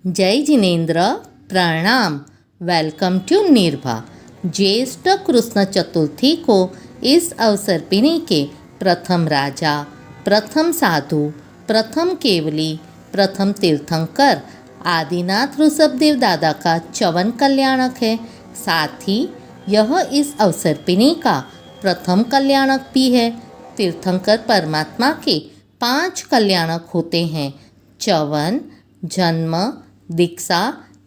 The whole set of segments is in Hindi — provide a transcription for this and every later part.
जय जिनेन्द्र प्रणाम। Welcome to Nirbha. ज्येष्ठ कृष्ण चतुर्थी को इस अवसर पिनी के प्रथम राजा, प्रथम साधु, प्रथम केवली, प्रथम तीर्थंकर आदिनाथ ऋषभदेव दादा का चवन कल्याणक है। साथ ही यह इस अवसर पिनी का प्रथम कल्याणक भी है। तीर्थंकर परमात्मा के 5 कल्याणक होते हैं: चवन, जन्म, दीक्षा,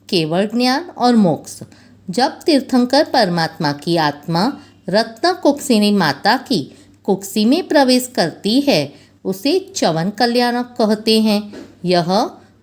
केवल ज्ञान और मोक्ष। जब तीर्थंकर परमात्मा की आत्मा रत्न कुक्षिनी माता की कुक्षी में प्रवेश करती है उसे चवन कल्याणक कहते हैं। यह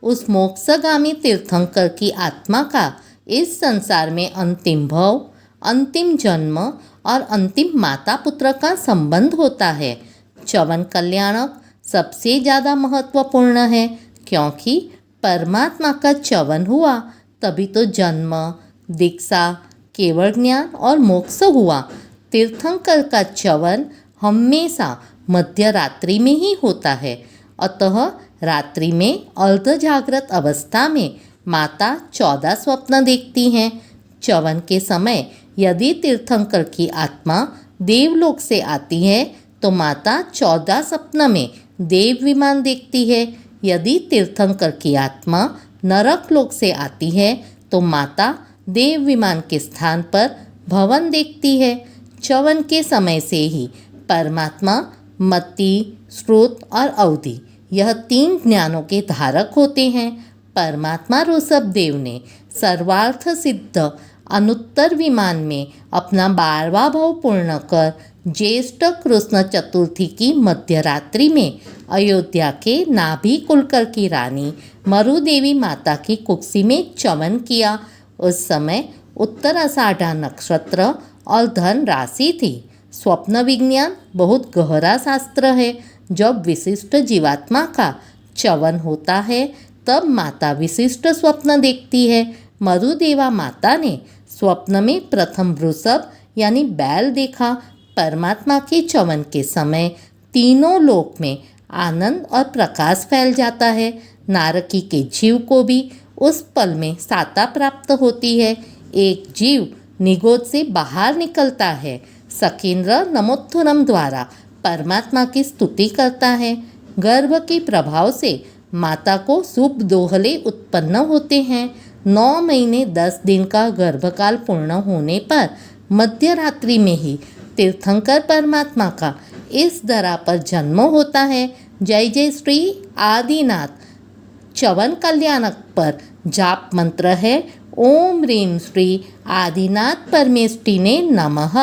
उस मोक्षगामी तीर्थंकर की आत्मा का इस संसार में अंतिम भव, अंतिम जन्म और अंतिम माता पुत्र का संबंध होता है। चवन कल्याणक सबसे ज़्यादा महत्वपूर्ण है क्योंकि परमात्मा का चवन हुआ तभी तो जन्म, दीक्षा, केवल ज्ञान और मोक्ष हुआ। तीर्थंकर का चवन हमेशा मध्य रात्रि में ही होता है। अतः रात्रि में अर्ध जागृत अवस्था में माता 14 स्वप्न देखती हैं। चवन के समय यदि तीर्थंकर की आत्मा देवलोक से आती है तो माता 14 स्वप्न में देव विमान देखती है। यदि तीर्थंकर की आत्मा नरक लोक से आती है तो माता देव विमान के स्थान पर भवन देखती है। चवन के समय से ही परमात्मा मति, श्रुत और अवधि यह 3 ज्ञानों के धारक होते हैं। परमात्मा ऋषभदेव ने सर्वार्थ सिद्ध अनुत्तर विमान में अपना 12वां भव पूर्ण कर ज्येष्ठ कृष्ण चतुर्थी की मध्यरात्रि में अयोध्या के नाभि कुलकर की रानी मरुदेवी माता की कुक्षी में चवन किया। उस समय उत्तर आषाढ़ा नक्षत्र और धन राशि थी। स्वप्न विज्ञान बहुत गहरा शास्त्र है। जब विशिष्ट जीवात्मा का चवन होता है तब माता विशिष्ट स्वप्न देखती है। मरुदेवा माता ने स्वप्न में प्रथम वृषभ यानी बैल देखा। परमात्मा के चवन के समय तीनों लोक में आनंद और प्रकाश फैल जाता है। नारकी के जीव को भी उस पल में साता प्राप्त होती है। एक जीव निगोद से बाहर निकलता है। सकेंद्र नमोत्थुरम द्वारा परमात्मा की स्तुति करता है। गर्भ के प्रभाव से माता को शुभ दोहले उत्पन्न होते हैं। 9 महीने 10 दिन का गर्भकाल पूर्ण होने पर मध्य रात्रि में ही तीर्थंकर परमात्मा का इस धरा पर जन्म होता है। जय जय श्री आदिनाथ। चवन कल्याणक पर जाप मंत्र है ओम ह्रीं श्री आदिनाथ परमेष्टिने नमः।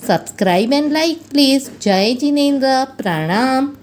Subscribe and like please. जय जिनेन्द्र प्रणाम।